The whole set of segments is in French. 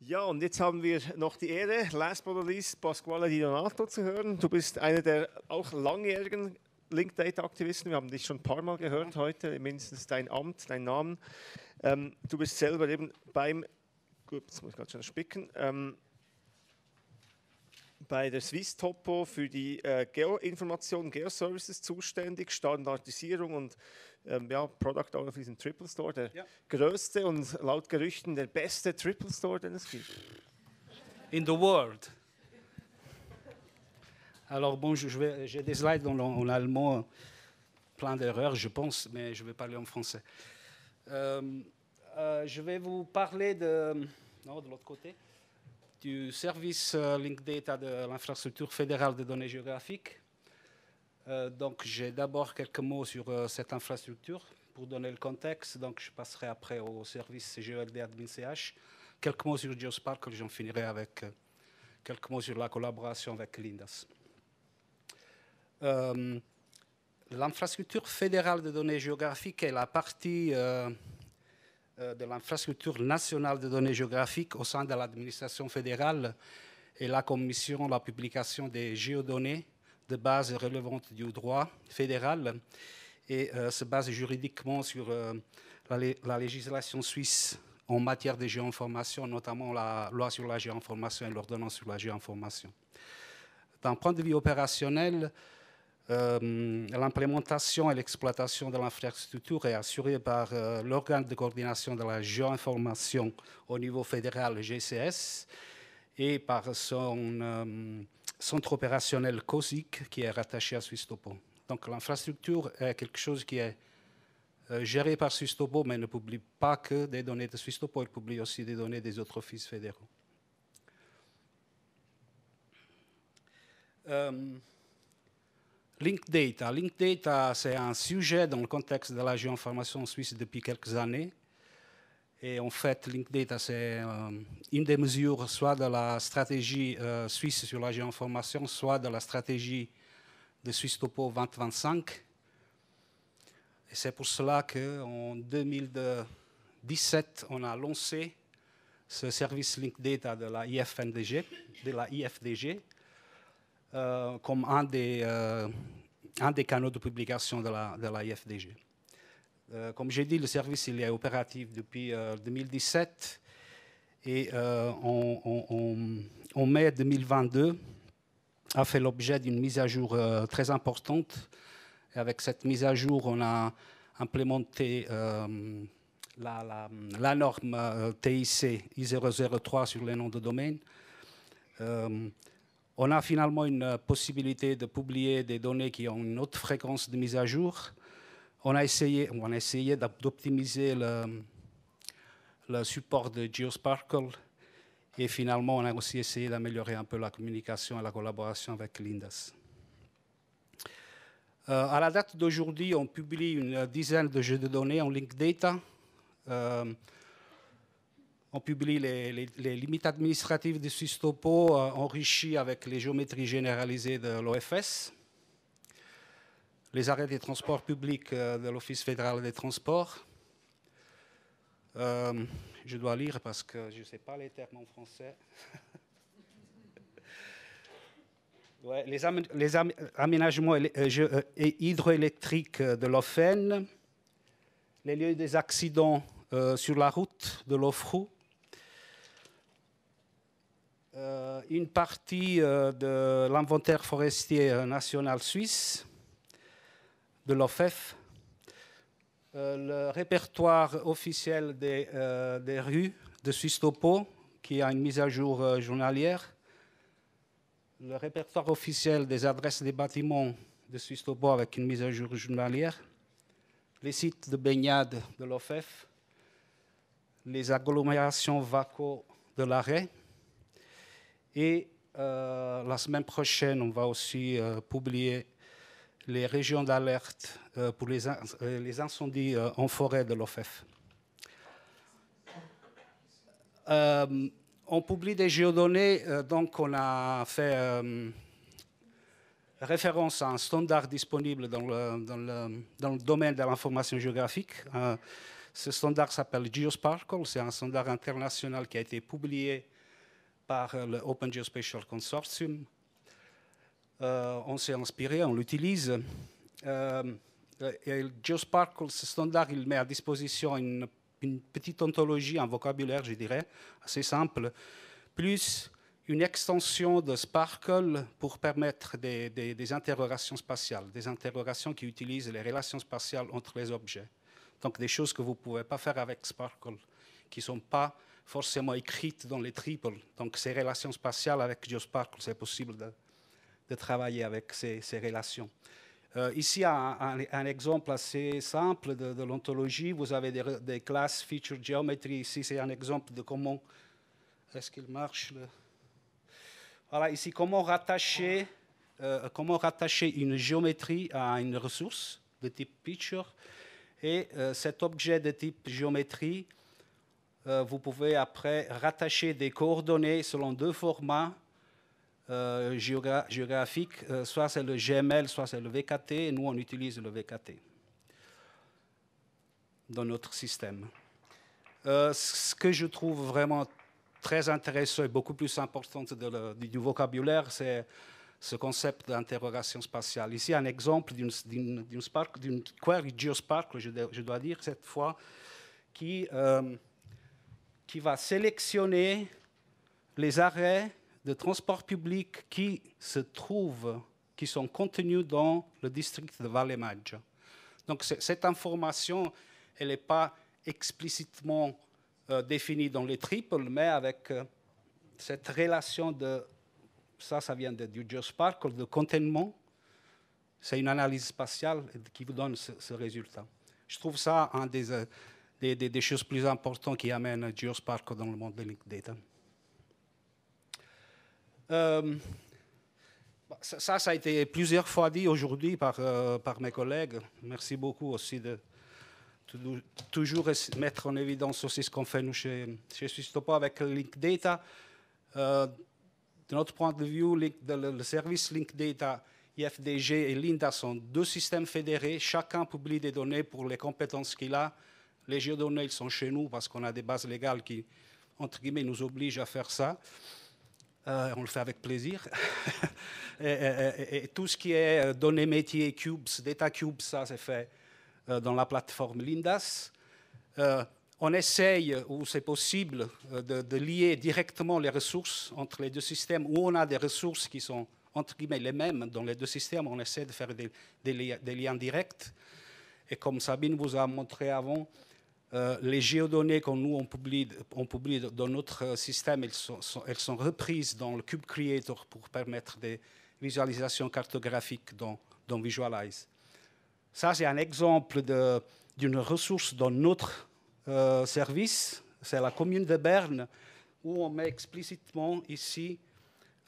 Ja, und jetzt haben wir noch die Ehre, last but not least, Pasquale Di Donato zu hören. Du bist einer der auch langjährigen Linked-Data-Aktivisten. Wir haben dich schon ein paar Mal gehört heute, mindestens dein Amt, dein Namen. Du bist selber eben gut, jetzt muss ich gerade schon spicken, bei der Swisstopo für die Geoinformation, Geoservices zuständig, Standardisierung und Product Owner für diesen Triple Store, der größte und laut Gerüchten der beste Triple Store, den es gibt. In the world. Alors bon, j'ai des slides en allemand, plein d'erreurs, je pense, mais je vais parler en français. Je vais vous parler de l'autre côté, du service Linked Data de l'infrastructure fédérale de données géographiques. Donc, j'ai d'abord quelques mots sur cette infrastructure pour donner le contexte. Donc, je passerai après au service CGELD Admin CH. Quelques mots sur GeoSparkle, j'en finirai avec quelques mots sur la collaboration avec l'INDAS. L'infrastructure fédérale de données géographiques est la partie de l'infrastructure nationale de données géographiques au sein de l'administration fédérale et la commission la publication des géodonnées de base relevante du droit fédéral et se base juridiquement sur la législation suisse en matière de géoinformation, notamment la loi sur la géoinformation et l'ordonnance sur la géoinformation. D'un point de vue opérationnel, l'implémentation et l'exploitation de l'infrastructure est assurée par l'organe de coordination de la géoinformation au niveau fédéral, GCS, et par son centre opérationnel COSIC qui est rattaché à Swisstopo. Donc l'infrastructure est quelque chose qui est géré par Swisstopo, mais ne publie pas que des données de Swisstopo, il publie aussi des données des autres offices fédéraux. Linked Data. Linked Data, c'est un sujet dans le contexte de la géoinformation suisse depuis quelques années. Et en fait, Linked Data, c'est une des mesures soit de la stratégie suisse sur la géoinformation, soit de la stratégie de Swisstopo 2025. Et c'est pour cela qu'en 2017, on a lancé ce service Linked Data de la IFDG, comme un des canaux de publication de la IFDG. Comme j'ai dit, le service il est opératif depuis 2017 et en mai 2022 a fait l'objet d'une mise à jour très importante. Et avec cette mise à jour, on a implémenté la norme TIC I003 sur les noms de domaine. On a finalement une possibilité de publier des données qui ont une haute fréquence de mise à jour. On a essayé d'optimiser le support de GeoSparkle et finalement, on a aussi essayé d'améliorer un peu la communication et la collaboration avec l'INDAS. À la date d'aujourd'hui, on publie une dizaine de jeux de données en Linked Data. On publie les limites administratives de Swisstopo enrichies avec les géométries généralisées de l'OFS. Les arrêts des transports publics de l'Office fédéral des transports. Je dois lire parce que je ne sais pas les termes en français. Ouais, les aménagements hydroélectriques de l'OFN, les lieux des accidents sur la route de l'OFRU, une partie de l'inventaire forestier national suisse, de l'OFEF, le répertoire officiel des rues de Swisstopo, qui a une mise à jour journalière, le répertoire officiel des adresses des bâtiments de Swisstopo avec une mise à jour journalière, les sites de baignade de l'OFEF, les agglomérations VACO de l'Arrêt, et la semaine prochaine, on va aussi publier les régions d'alerte pour les incendies en forêt de l'OFEF. On publie des géodonnées, donc on a fait référence à un standard disponible dans le domaine de l'information géographique. Ce standard s'appelle GeoSparkle. C'est un standard international qui a été publié par le Open Geospatial Consortium. On s'est inspiré, on l'utilise. Et le GeoSparkle, ce standard, il met à disposition une petite ontologie, un vocabulaire, je dirais, assez simple, plus une extension de Sparkle pour permettre des interrogations spatiales, des interrogations qui utilisent les relations spatiales entre les objets. Donc des choses que vous ne pouvez pas faire avec Sparkle, qui ne sont pas forcément écrites dans les triples. Donc ces relations spatiales avec GeoSparkle, c'est possible de travailler avec ces relations. Ici, un exemple assez simple de l'ontologie. Vous avez des classes feature geometry. Ici, c'est un exemple de comment est-ce qu'il marche. Voilà, ici, comment rattacher une géométrie à une ressource de type feature. Et cet objet de type géométrie, vous pouvez après rattacher des coordonnées selon deux formats géographiques, soit c'est le GML, soit c'est le VKT, et nous on utilise le VKT dans notre système. Ce que je trouve vraiment très intéressant et beaucoup plus important du vocabulaire, c'est ce concept d'interrogation spatiale. Ici, un exemple d'une query GeoSparkle, je dois dire cette fois, qui va sélectionner les arrêts de transport public qui sont contenus dans le district de Valle Maggia. Donc cette information, elle n'est pas explicitement définie dans les triples, mais avec cette relation de, ça vient du GeoSparkle, de contentement. C'est une analyse spatiale qui vous donne ce résultat. Je trouve ça un des choses plus importantes qui amènent GeoSparkle dans le monde de Linked Data. Ça a été plusieurs fois dit aujourd'hui par mes collègues. Merci beaucoup aussi de toujours mettre en évidence aussi ce qu'on fait nous chez Swisstopo avec Linked Data. De notre point de vue, le service Linked Data, IFDG et Linda sont deux systèmes fédérés. Chacun publie des données pour les compétences qu'il a. Les géodonnées, ils sont chez nous parce qu'on a des bases légales qui, entre guillemets, nous obligent à faire ça. On le fait avec plaisir. et tout ce qui est données métiers, cubes, data cubes, ça c'est fait dans la plateforme Lindas. On essaye, où c'est possible, de lier directement les ressources entre les deux systèmes, où on a des ressources qui sont, entre guillemets, les mêmes dans les deux systèmes. On essaie de faire des liens directs. Et comme Sabine vous a montré avant, les géodonnées que nous on publie dans notre système, elles sont reprises dans le Cube Creator pour permettre des visualisations cartographiques dans Visualize. Ça, c'est un exemple d'une ressource dans notre service. C'est la commune de Berne, où on met explicitement ici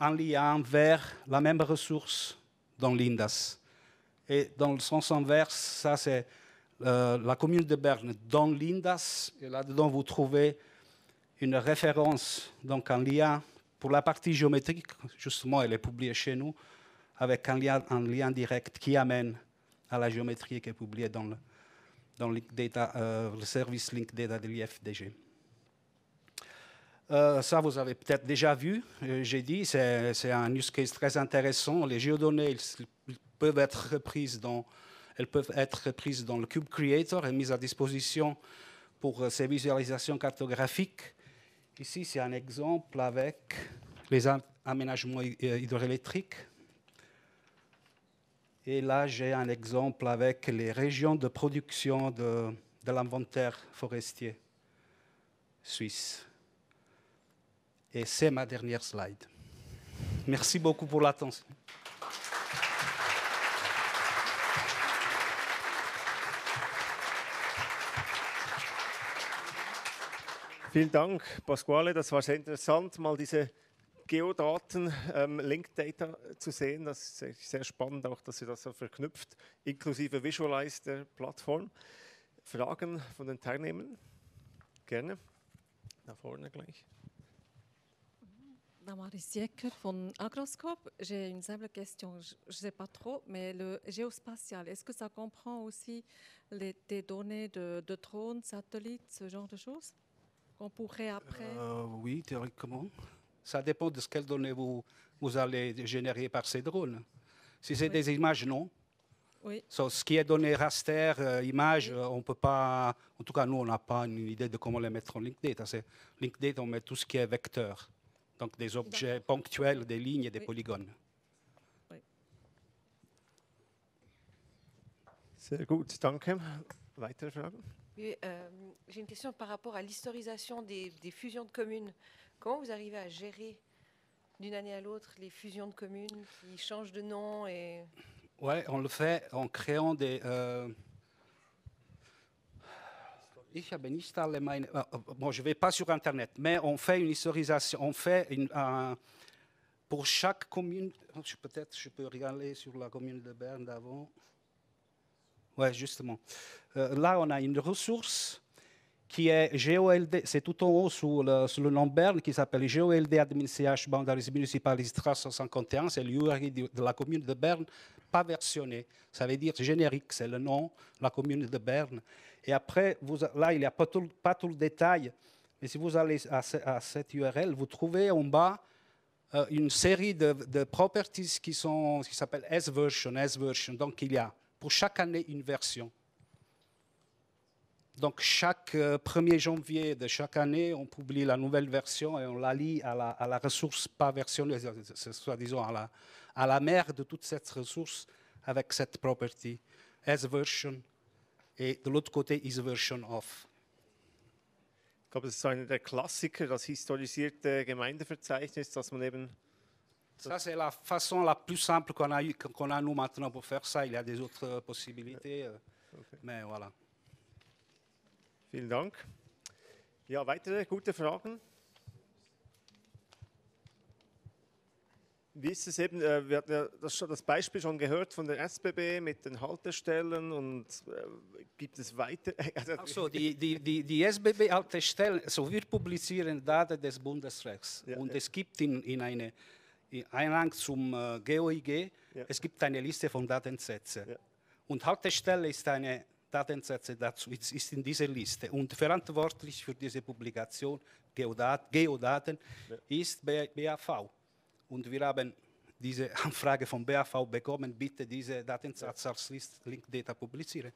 un lien vers la même ressource dans Lindas. Et dans le sens inverse, ça c'est la commune de Berne dans Lindas, et là-dedans vous trouvez une référence, donc un lien pour la partie géométrique, justement elle est publiée chez nous, avec un lien direct qui amène à la géométrie qui est publiée dans le service Linked Data de l'IFDG. Ça, vous avez peut-être déjà vu, j'ai dit, c'est un use case très intéressant. Les géodonnées elles peuvent être reprises dans le Cube Creator et mises à disposition pour ces visualisations cartographiques. Ici, c'est un exemple avec les aménagements hydroélectriques. Et là, j'ai un exemple avec les régions de production de l'inventaire forestier suisse. Et c'est ma dernière slide. Merci beaucoup pour l'attention. Vielen Dank, Pasquale. Das war sehr interessant, mal diese Geodaten, Linked Data zu sehen. Das ist sehr spannend, auch dass ihr das so verknüpft, inklusive Visualize der Plattform. Fragen von den Teilnehmern? Gerne. Da vorne gleich. Damaris Siecker von Agroscope. J'ai une simple question, je ne sais pas trop, mais le géospatial, est-ce que ça comprend aussi des données de drones, satellites, ce genre de choses qu'on pourrait après... Oui, théoriquement. Ça dépend de quelles données vous allez générer par ces drones. Si c'est des images, non. Oui. So, ce qui est donné raster, images, on ne peut pas... En tout cas, nous, on n'a pas une idée de comment les mettre en linked data. Linked data, on met tout ce qui est vecteur. Donc des objets ponctuels, des lignes et des polygones. Oui. Sehr gut, danke. Weitere Fragen? Oui, j'ai une question par rapport à l'historisation des fusions de communes. Comment vous arrivez à gérer d'une année à l'autre les fusions de communes qui changent de nom et... Oui, on le fait en créant des... Bon, je ne vais pas sur Internet, mais on fait une historisation. On fait pour chaque commune... Peut-être je peux regarder sur la commune de Berne d'avant. Oui, justement. Là, on a une ressource qui est GOLD, c'est tout en haut sous le nom Berne, qui s'appelle GOLD Admin CH Boundaries Municipales 351. C'est l'URI de la commune de Berne, pas versionné. Ça veut dire générique, c'est le nom, la commune de Berne. Et après, là, il n'y a pas tout le détail, mais si vous allez à cette URL, vous trouvez en bas une série de properties qui s'appellent S-version. Donc, il y a pour chaque année une version. Donc, chaque 1er janvier de chaque année, on publie la nouvelle version et on la lie à la ressource pas versionnée, soit disons à la mère de toute cette ressource avec cette property, S-version, et de l'autre côté, is-version of. Ich glaube, das ist so einer der Klassiker, das historisierte Gemeindeverzeichnis, dass man eben... Ça, c'est la façon la plus simple qu'on a nous maintenant pour faire ça. Il y a des autres possibilités, Okay. mais voilà. Vielen Dank. Ja, weitere gute Fragen? Wie ist es eben, wir hatten ja das Beispiel schon gehört von der SBB mit den Haltestellen und gibt es weiter? Also die SBB-Haltestellen, so wir publizieren Daten des Bundesrechts. Ja, und ja. es gibt in Eingang zum GOIG, Ja. es gibt eine Liste von Datensätzen. Ja. Und Haltestelle ist eine Datensätze dazu, ist in dieser Liste. Und verantwortlich für diese Publikation, Geodaten, ist BAV. Und wir haben diese Anfrage von BAV bekommen, bitte diese Datensatz als Linked Data publizieren.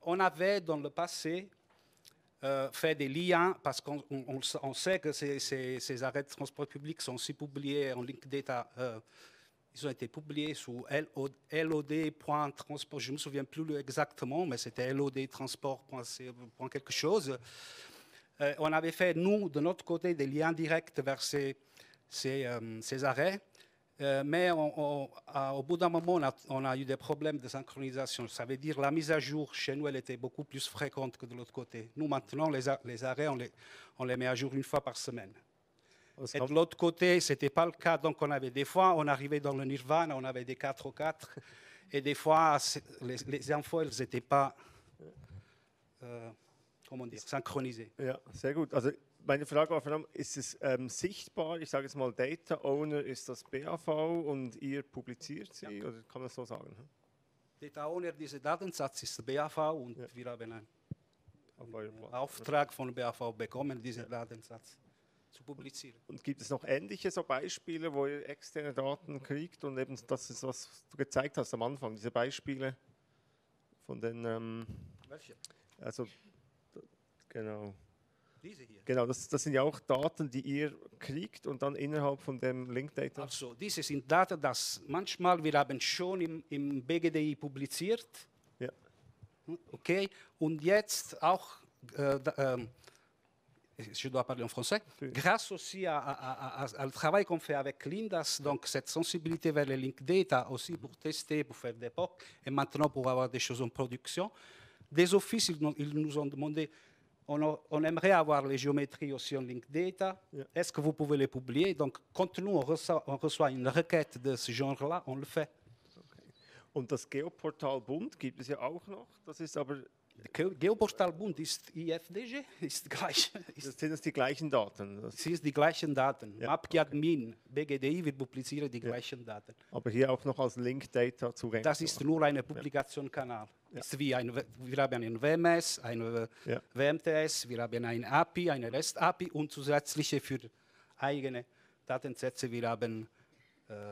On avait dans le passé fait des liens, parce qu'on sait que ces arrêts de transport public sont aussi publiés en Linked Data. Ils ont été publiés sous LOD.transport, je ne me souviens plus exactement, mais c'était LOD.transport. Quelque chose. On avait fait, nous, de notre côté, des liens directs vers ces arrêts, mais au bout d'un moment, on a eu des problèmes de synchronisation. Ça veut dire la mise à jour chez nous, elle était beaucoup plus fréquente que de l'autre côté. Nous, maintenant, les arrêts, on les met à jour une fois par semaine. Et de l'autre côté, ce n'était pas le cas. Donc, des fois, on arrivait dans le Nirvana, on avait des 4 au 4. Et des fois, les infos, elles n'étaient pas synchronisées. Ja, sehr gut. Also meine Frage war vor allem, ist es sichtbar, ich sage jetzt mal Data Owner ist das BAV und ihr publiziert sie, ja. Oder kann man das so sagen? Data Owner, dieser Datensatz ist BAV und ja. Wir haben einen Auftrag von BAV bekommen, diesen Datensatz zu publizieren. Und gibt es noch ähnliche so Beispiele, wo ihr externe Daten kriegt und eben das ist, was du gezeigt hast am Anfang, diese Beispiele von den... Welche? Also, genau. Diese hier. Genau, das sind ja auch Daten, die ihr kriegt und dann innerhalb von dem Linked Data... Also, diese sind Daten, das manchmal wir haben schon im BGDI publiziert. Ja. Okay, und jetzt auch... je dois parler en français, grâce aussi au travail qu'on fait avec l'INDAS, donc cette sensibilité vers les linked data aussi pour tester, pour faire des POC, et maintenant pour avoir des choses en production. Des offices, ils nous ont demandé, on aimerait avoir les géométries aussi en linked data, est-ce que vous pouvez les publier? Donc quand nous on reçoit une requête de ce genre-là, on le fait. Okay. Und das Geoportal Bund gibt es ja auch noch, das ist aber... Geoportalbund ist IFDG, ist gleich. Sind das die gleichen Daten? Es sind die gleichen Daten. Ja. MapGadmin, BGDI, wir publizieren die gleichen Daten. Aber hier auch noch als Link-Data zugänglich. Das ist nur ein Publikationkanal. Ist wie wir haben ein WMS, ein Ja. WMTS, wir haben ein API, eine REST-API und zusätzliche für eigene Datensätze, wir haben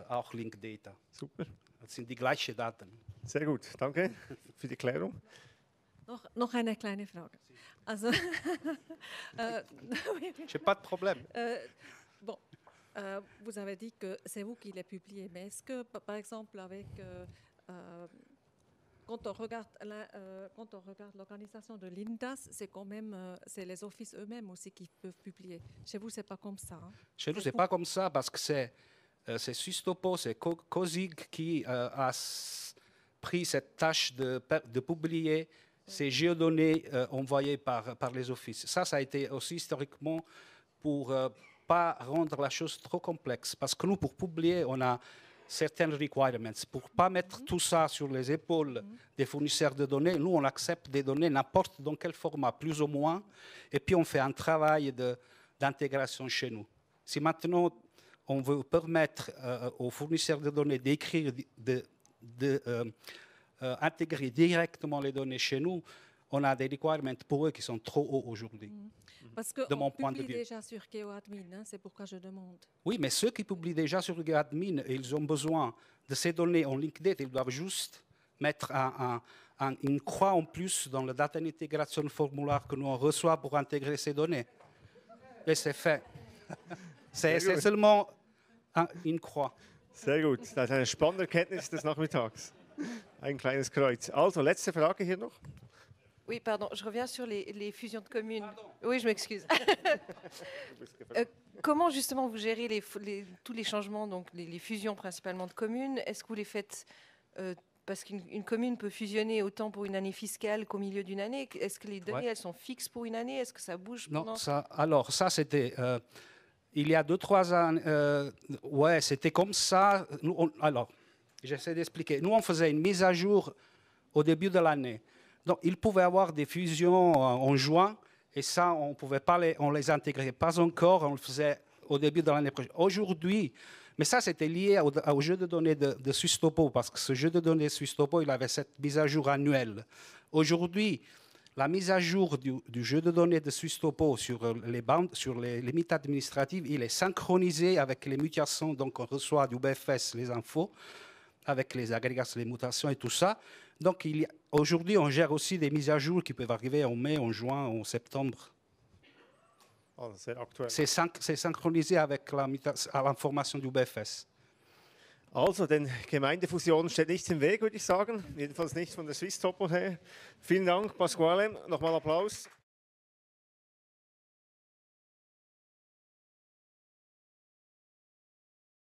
auch Link-Data. Super, Das sind die gleichen Daten. sehr gut. Danke für die Klärung. Noch eine kleine Frage. Also, J'ai pas de problème. bon, vous avez dit que c'est vous qui les publiez, mais est-ce que, par exemple, avec quand on regarde l'organisation de l'INDAS, c'est quand même c'est les offices eux-mêmes aussi qui peuvent publier. Chez vous, c'est pas comme ça. Hein? Chez nous, ce n'est pas comme ça parce que c'est Sustopo, c'est COSIG qui a pris cette tâche de publier ces géodonnées envoyées par les offices. Ça a été aussi historiquement pour ne pas rendre la chose trop complexe. Parce que nous, pour publier, on a certains requirements. Pour ne pas mettre tout ça sur les épaules des fournisseurs de données, nous, on accepte des données n'importe dans quel format, plus ou moins, et puis on fait un travail d'intégration chez nous. Si maintenant, on veut permettre aux fournisseurs de données d'écrire, intégrer directement les données chez nous, on a des requirements pour eux qui sont trop hauts aujourd'hui. Parce qu'on publie déjà sur GeoAdmin, hein, c'est pourquoi je demande. Oui, mais ceux qui publient déjà sur GeoAdmin, ils ont besoin de ces données en linked, ils doivent juste mettre une croix en plus dans le Data Integration Formular que nous on reçoit pour intégrer ces données. Et c'est fait. C'est seulement une croix. Sehr gut, das ist eine spannende Erkenntnis des Nachmittags. Ein kleines Kreuz. Also, letzte Frage hier noch. Oui, pardon, je reviens sur les fusions de communes. Oui, je m'excuse. Comment justement vous gérez tous les changements, donc les fusions principalement de communes? Est-ce que vous les faites parce qu'une commune peut fusionner autant pour une année fiscale qu'au milieu d'une année? Est-ce que les données, elles sont fixes pour une année? Est-ce que ça bouge pendant... Non, ça c'était... il y a 2-3 ans, ouais, c'était comme ça. Alors, j'essaie d'expliquer. Nous, on faisait une mise à jour au début de l'année. Donc, il pouvait y avoir des fusions en juin, et ça, on les intégrait pas encore, on le faisait au début de l'année prochaine. Aujourd'hui, mais ça, c'était lié au jeu de données de Sustopo, parce que ce jeu de données Sustopo, il avait cette mise à jour annuelle. Aujourd'hui, la mise à jour du jeu de données de Sustopo sur les bandes, sur les limites administratives, il est synchronisé avec les mutations, donc on reçoit du BFS les infos, avec les agrégations, les mutations et tout ça. Donc aujourd'hui, on gère aussi des mises à jour qui peuvent arriver en mai, en juin, en septembre. Also sehr aktuell. C'est synchronisé avec l'information du BFS. Also, den Gemeindefusionen steht nichts im Weg, würde ich sagen. Jedenfalls nicht von der Swisstopo her. Vielen Dank, Pasquale. Nochmal Applaus.